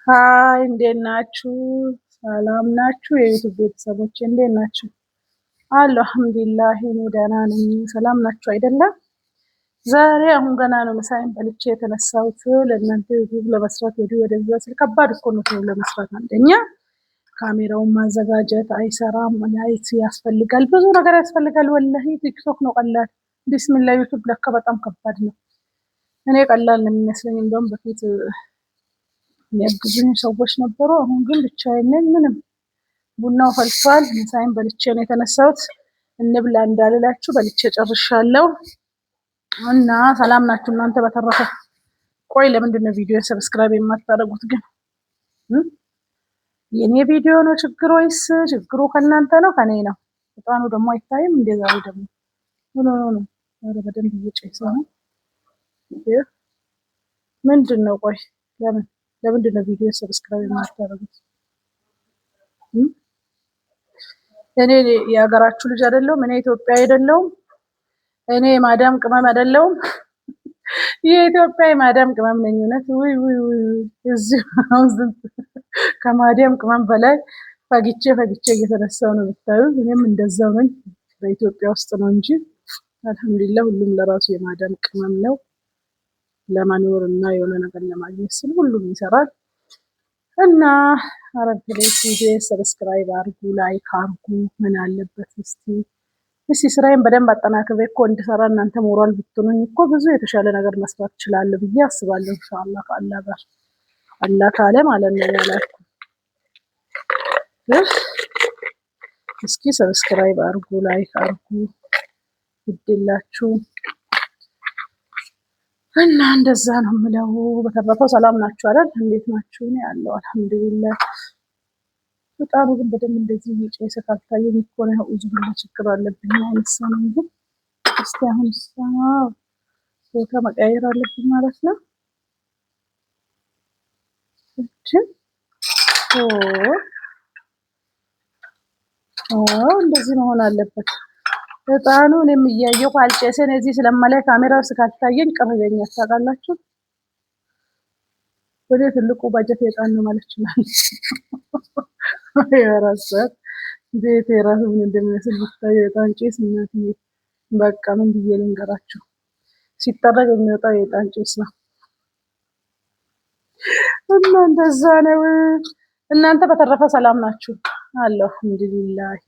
ሃይ እንዴት ናችሁ? ሰላም ናችሁ? የዩቱብ ቤተሰቦች እንዴት ናችሁ? አለሁ አልሐምዱሊላህ እኔ ደህና ነኝ። ሰላም ናችሁ አይደለም? ዛሬ አሁን ገና ነው ምሳዬን በልቼ የተነሳሁት ለእናንተ ዩቱብ ለመስራት ወደዛ ስል ከባድ እኮ ነው ለመስራት። አንደኛ ካሜራውን ማዘጋጀት አይሰራም፣ ላይት ያስፈልጋል፣ ብዙ ነገር ያስፈልጋል። ወላሂ ቲክቶክ ነው ቀላል። ቢስሚላህ ዩቱብ ለካ በጣም ከባድ ነው። እኔ ቀላል ነው የሚመስለኝ እንደውም በፊት የሚያግዙኝ ሰዎች ነበሩ። አሁን ግን ብቻዬን ነኝ። ምንም ቡናው ፈልቷል። ምሳዬን በልቼ ነው የተነሳሁት። እንብላ እንዳልላችሁ በልቼ ጨርሻለሁ። እና ሰላም ናችሁ እናንተ? በተረፈ ቆይ ለምንድን ነው ቪዲዮ ሰብስክራይብ የማታደርጉት ግን? የኔ ቪዲዮ ነው ችግሩ ወይስ ችግሩ ከእናንተ ነው ከኔ ነው? በጣም ደግሞ አይታይም እንደ ዛሬ ደግሞ ነው በደንብ እየጨሰ ነው። ምንድን ነው? ቆይ ለምንድን ነው ቪዲዮ ሰብስክራይብ የማታደርጉት? እኔ የሀገራችሁ ልጅ አይደለሁም? እኔ ኢትዮጵያ አይደለሁም? እኔ ማዳም ቅመም አይደለሁም? የኢትዮጵያ ማዳም ቅመም ነኝ። እውነት ውይ እዚህ ከማዳም ቅመም በላይ ፈግቼ እየተነሳው ነው ብታዩ። እኔም እንደዛው ነኝ። በኢትዮጵያ ውስጥ ነው እንጂ አልሐምዱሊላህ ሁሉም ለራሱ የማዳም ቅመም ነው። ለመኖር እና የሆነ ነገር ለማግኘት ስል ሁሉም ይሰራል። እና አረብ ፕሌስ ቪዲዮ ሰብስክራይብ አርጉ፣ ላይክ አርጉ። ምን አለበት እስቲ ስራዬን በደንብ አጠናክሬ እኮ እንድሰራ እናንተ ሞራል ብትሆኑኝ እኮ ብዙ የተሻለ ነገር መስራት እችላለሁ ብዬ አስባለሁ። ኢንሻአላህ ከአላህ ጋር አላህ ካለ ማለት ነው ያላችሁ። እስኪ ሰብስክራይብ አርጉ፣ ላይክ አርጉ ይድላችሁ። እና እንደዛ ነው የምለው። በተረፈው ሰላም ናችሁ አይደል? እንዴት ናችሁ? እኔ ያለው አልሐምዱሊላህ። በጣም ግን በደንብ እንደዚህ እየጨሰ ካልታየኝ እኮ ነው ብዙ ችግር አለብኝ አይነሳም እንጂ እስቲ አሁን ቦታ መቀየር አለብኝ ማለት ነው። እንደዚህ መሆን አለበት። እጣኑ እኔም እያየሁ ካልጨሰን እዚህ ስለማላይ ካሜራ ውስጥ ካልታየኝ ቅር ይለኛል። ታውቃላችሁ ወደ ትልቁ ባጀት የጣን ነው ማለት ይችላል። የራሳት ቤት የራሱ ምን እንደሚመስል ብታዩ የጣን ጭስ እናትዬ፣ በቃ ምን ብዬ ልንገራችሁ። ሲጠረግ የሚወጣው የጣን ጭስ ነው። እና እንደዛ ነው። እናንተ በተረፈ ሰላም ናችሁ? አለሁ አልሐምዱሊላህ።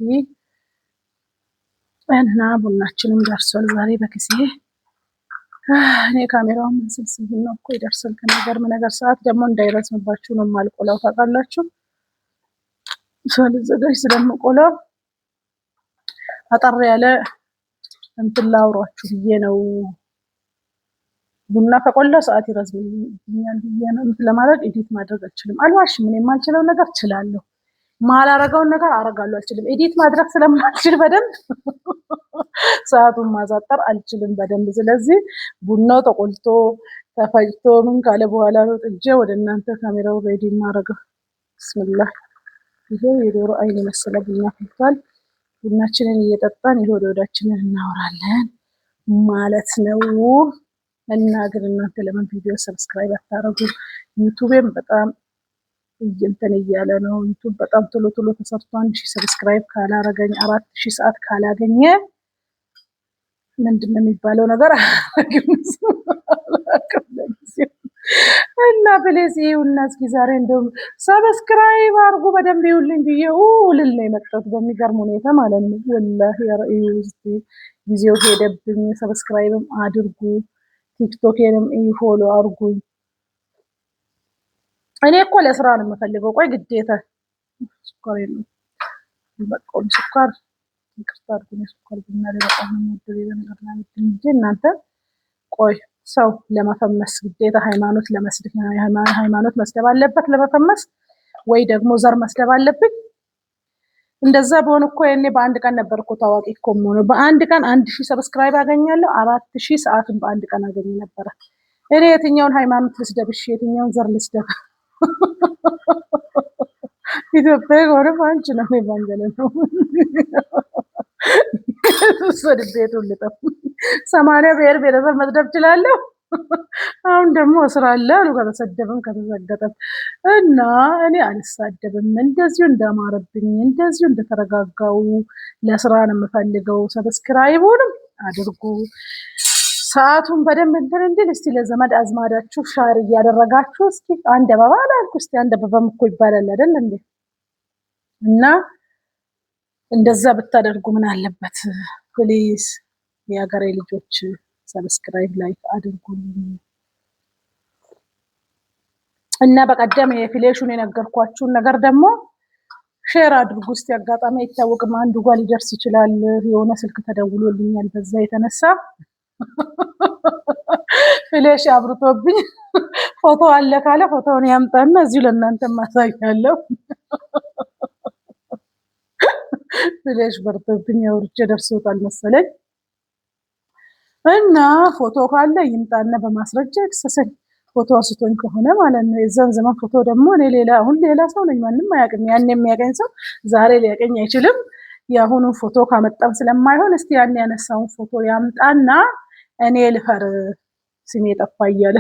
እና ቡናችንም ደርሷል ዛሬ በጊዜ። እኔ ካሜራውን ስልስል ነው እኮ ይደርሳል ከነገር መነገር ሰዓት ደግሞ እንዳይረዝምባችሁ ነው የማልቆላው። ታውቃላችሁ ሳልዘጋጅ ስለምቆላው አጠር ያለ እንትን ላውራችሁ ብዬ ነው። ቡና ከቆላ ሰዓት ይረዝምብኛል ብዬ ነው። እንትን ለማድረግ ኤዲት ማድረግ አልችልም። አልዋሽም። እኔ የማልችለው ነገር እችላለሁ፣ ማላረገውን ነገር አረጋለሁ። አልችልም ኤዲት ማድረግ ስለማልችል በደንብ ሰዓቱን ማዛጠር አልችልም በደንብ። ስለዚህ ቡናው ተቆልቶ ተፈጭቶ ምን ካለ በኋላ ነው ጥጄ ወደ እናንተ ካሜራው ሬዲ ማድረገው። ብስሚላህ። ይሄው የዶሮ አይን መሰለ ቡና ፈልቷል። ቡናችንን እየጠጣን ይሄ ወደ ወዳችንን እናወራለን ማለት ነው። እና ግን እናንተ ለምን ቪዲዮ ሰብስክራይብ አታረጉ? ዩቲዩብም በጣም እንትን እያለ ነው። ዩቲዩብ በጣም ቶሎ ተሰርቶ 1000 ሰብስክራይብ ካላረገኝ 4000 ሰዓት ካላገኘ ምንድነው የሚባለው ነገር እና ፕሌስ ይሁንና እስኪ ዛሬ እንደውም ሰብስክራይብ አርጉ በደንብ ይውልኝ ብዬ ልል ነው የመጣሁት በሚገርም ሁኔታ ማለት ነው። ወላሂ ጊዜው ሄደብኝ። ሰብስክራይብም አድርጉ፣ ቲክቶኬንም ፎሎ አርጉኝ። እኔ እኮ ለስራ ነው የምፈልገው። ቆይ ግዴታ ስኳር የለም በቆሎ ስኳር ይቅርታ አድርጉኝ። ስኳር ቡና ላይ በጣም የምወደው ነገር ነው እንጂ እናንተ ቆይ ሰው ለመፈመስ ግዴታ ሃይማኖት መስደብ አለበት ለመፈመስ ወይ ደግሞ ዘር መስደብ አለብኝ? እንደዛ በሆነ እኮ ያኔ በአንድ ቀን ነበር እኮ ታዋቂ እኮ የምሆነው። በአንድ ቀን 1000 ሰብስክራይብ አገኛለሁ፣ 4000 ሰዓትን በአንድ ቀን አገኝ ነበር። እኔ የትኛውን ሃይማኖት ልስደብ? እሺ የትኛውን ዘር ልስደብ? ኢትዮጵያ ሆነ አንቺ ነው ባንገለ ነው ሰድቤቱ ልጠፍ 80 ብሔር ብሔረሰብ መስደብ እችላለሁ። አሁን ደግሞ ስራ አለ አሉ ከተሰደበም ከተዘገጠም እና እኔ አልሳደብም። እንደዚሁ እንዳማረብኝ እንደዚሁ እንደተረጋጋው ለስራ ነው የምፈልገው። ሰብስክራይቡንም አድርጉ። ሰዓቱን በደንብ እንትን እንድል እስቲ ለዘመድ አዝማዳችሁ ሻር እያደረጋችሁ እስኪ አንድ አበባ አላልኩ እስቲ አንድ አበባም እኮ ይባላል አይደል እንዴ? እና እንደዛ ብታደርጉ ምን አለበት ፕሊዝ የሀገሬ ልጆች ሰብስክራይብ ላይክ አድርጉልኝ። እና በቀደም የፊሌሹን የነገርኳችሁን ነገር ደግሞ ሼር አድርጉ እስቲ። አጋጣሚ አይታወቅም አንዱ ጋር ሊደርስ ይችላል። የሆነ ስልክ ተደውሎልኛል በዛ የተነሳ ፍሌሽ አብርቶብኝ ፎቶ አለ ካለ ፎቶውን ያምጣና እዚሁ ለእናንተ ማሳያለሁ። ፍሌሽ በርቶብኝ አውርቼ ደርሶታል መሰለኝ እና ፎቶ ካለ ይምጣና በማስረጃ ይክሰሰኝ። ፎቶ አንስቶኝ ከሆነ ማለት ነው። የዛን ዘመን ፎቶ ደግሞ እኔ አሁን ሌላ ሰው ነኝ፣ ማንም አያውቅም። ያን የሚያገኝ ሰው ዛሬ ሊያገኝ አይችልም። የአሁኑን ፎቶ ካመጣም ስለማይሆን እስቲ ያን ያነሳውን ፎቶ ያምጣና እኔ ልፈር ስሜ ጠፋ እያለ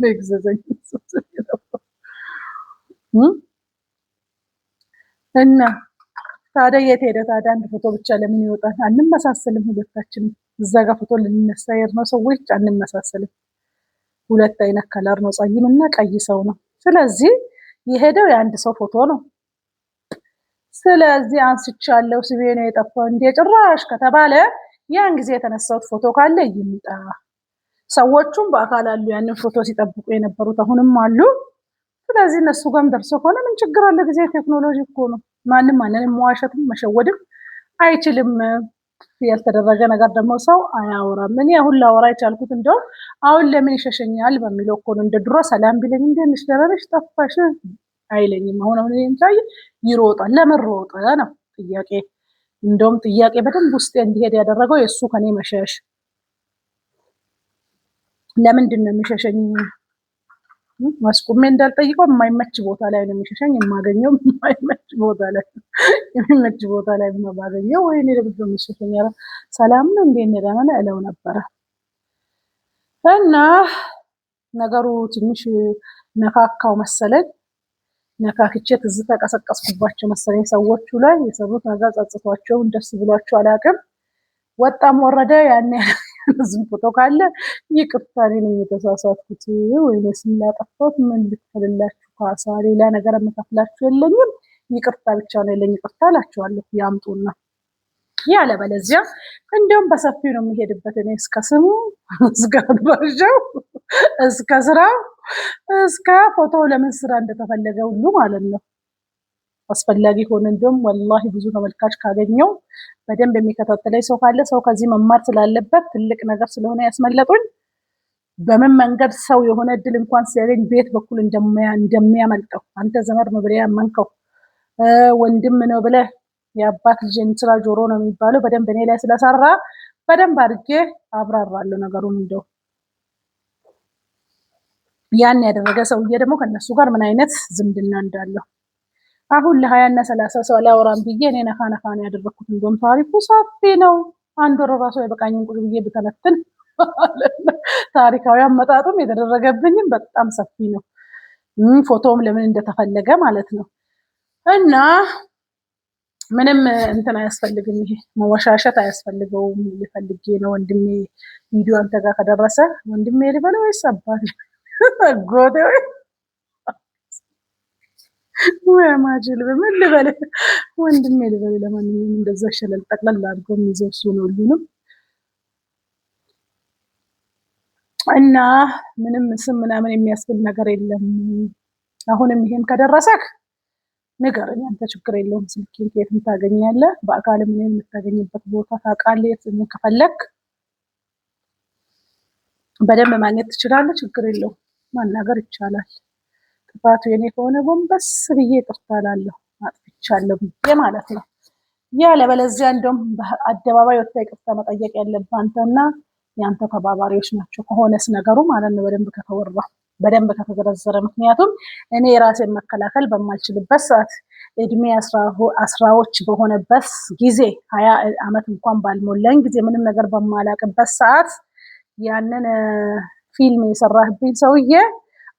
ለግዘዘኝ እና ታዲያ የት ሄደ ታዲያ? አንድ ፎቶ ብቻ ለምን ይወጣል? አንመሳሰልም ሁለታችንም። እዛ ጋር ፎቶ ልንነሳ የሄድነው ሰዎች አንመሳሰልም። ሁለት አይነት ከለር ነው፣ ጸይምና ቀይ ሰው ነው። ስለዚህ የሄደው የአንድ ሰው ፎቶ ነው። ስለዚህ አንስቻለሁ ስሜ ነው የጠፋው እንደ ጭራሽ ከተባለ ያን ጊዜ የተነሳሁት ፎቶ ካለ ይምጣ። ሰዎቹም በአካል አሉ፣ ያንን ፎቶ ሲጠብቁ የነበሩት አሁንም አሉ። ስለዚህ እነሱ ጋርም ደርሶ ከሆነ ምን ችግር አለ? ጊዜ ቴክኖሎጂ እኮ ነው። ማንም ማንንም መዋሸትም መሸወድም አይችልም። ያልተደረገ ነገር ደግሞ ሰው አያወራም። እኔ አሁን ላወራ የቻልኩት እንደው አሁን ለምን ይሸሸኛል በሚለው እኮ ነው። እንደ ድሮ ሰላም ቢለኝ እንደንሽ ደረረሽ ጠፋሽ አይለኝም። አሁን እንታይ ይሮጣል። ለምን ሮጠ ነው ጥያቄ። እንደውም ጥያቄ በደንብ ውስጤ እንዲሄድ ያደረገው የእሱ ከኔ መሸሽ። ለምንድን ነው የሚሸሸኝ? ማስቆሜ እንዳልጠይቀው የማይመች ቦታ ላይ ነው የሚሸሸኝ። የማገኘው የማይመች ቦታ ላይ የሚመች ቦታ ላይ ነው ባገኘው። ወይኔ ለብዙ የሚሸሸኝ ሰላም ነው እንዴ እንደሆነ እለው ነበረ። እና ነገሩ ትንሽ ነካካው መሰለኝ። ነካክቼ ትዝታ ቀሰቀስኩባቸው መሰለኝ። ሰዎቹ ላይ የሰሩት ነገር ጸጽቷቸው ደስ ብሏቸው አላውቅም። ወጣም ወረደ ያን ዝም ፎቶ ካለ ይቅርታ ነኝ የተሳሳትኩት፣ ወይኔ ስላጠፋሁት ምን ልትፈልላችሁ ካሳ፣ ሌላ ነገር የምከፍላችሁ የለኝም፣ ይቅርታ ብቻ ነው የለኝ። ይቅርታ እላችኋለሁ ያምጡና፣ ያለበለዚያ እንደውም በሰፊው ነው የሚሄድበት። እኔ እስከ ስሙ እስከ አድራሻው እስከ ስራው እስከ ፎቶ ለምን ስራ እንደተፈለገ ሁሉ ማለት ነው። አስፈላጊ ሆነ እንደውም ወላሂ ብዙ ተመልካች ካገኘው በደንብ የሚከታተለኝ ሰው ካለ ሰው ከዚህ መማር ስላለበት ትልቅ ነገር ስለሆነ ያስመለጡኝ። በምን መንገድ ሰው የሆነ እድል እንኳን ሲያገኝ ቤት በኩል እንደሚያመልጠው አንተ ዘመድ ነው ብለህ ያመንከው ወንድም ነው ብለህ የአባት ልጅ እንስራ ጆሮ ነው የሚባለው በደንብ እኔ ላይ ስለሰራ በደንብ አድርጌ አብራራለሁ ነገሩን። እንደው ያን ያደረገ ሰውዬ ደግሞ ከነሱ ጋር ምን አይነት ዝምድና እንዳለው አሁን ለ20 እና 30 ሰው አላወራም ብዬ እኔ ነካ ነካ ነው ያደረኩት። እንደውም ታሪኩ ሰፊ ነው። አንድ ወር ራሱ የበቃኝን ቁጭ ብዬ ብተነትን ታሪካዊ አመጣጡም የተደረገብኝም በጣም ሰፊ ነው። ፎቶም ለምን እንደተፈለገ ማለት ነው። እና ምንም እንትን አያስፈልግም፣ ይሄ መወሻሸት አያስፈልገውም። ልፈልጌ ነው ወንድሜ ቪዲዮ አንተ ጋር ከደረሰ ወንድሜ ልበለው ወይስ አባቴ ጎዴ ወይ ማጅል በምን ልበል ወንድሜ ልበል። ለማንኛውም እንደዛ ሸለል ጠቅለል አድርጎ የሚይዘው እሱ ነው ሁሉንም። እና ምንም ስም ምናምን የሚያስብል ነገር የለም። አሁንም ይሄም ከደረሰክ ንገረኝ አንተ፣ ችግር የለውም። ስልኬን ከየትም ታገኛለህ። በአካልም እኔን የምታገኝበት ቦታ ታውቃለህ። የት ከፈለክ በደንብ ማግኘት ትችላለህ። ችግር የለውም፣ ማናገር ይቻላል። ጥፋቱ የኔ ከሆነ ጎንበስ ብዬ ይቅርታ እላለሁ፣ አጥፍቻለሁ ብዬ ማለት ነው። ያለበለዚያ እንደውም በአደባባይ ወጥታ ይቅርታ መጠየቅ ያለብህ አንተና የአንተ ተባባሪዎች ናቸው። ከሆነስ ነገሩ ማለት ነው በደንብ ከተወራ በደንብ ከተዘረዘረ። ምክንያቱም እኔ የራሴን መከላከል በማልችልበት ሰዓት እድሜ አስራዎች በሆነበት ጊዜ 20 ዓመት እንኳን ባልሞላኝ ጊዜ ምንም ነገር በማላቅበት ሰዓት ያንን ፊልም የሰራህብኝ ሰውዬ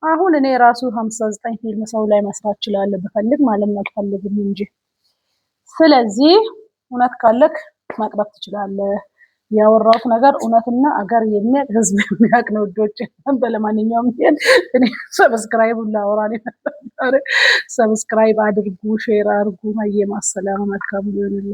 አሁን እኔ ራሱ 59 ፊልም ሰው ላይ መስራት እችላለሁ ብፈልግ ማለት ነው፣ አልፈልግም እንጂ። ስለዚህ እውነት ካለክ ማቅረብ ትችላለህ። ያወራሁት ነገር እውነትና አገር የሚያቅ ህዝብ የሚያቅ ነው ውዶች። ለማንኛውም እኔ ሰብስክራይብ ላወራ ነው። ሰብስክራይብ አድርጉ፣ ሼር አድርጉ። ማየማ ሰላም መልካም ይሁንልህ።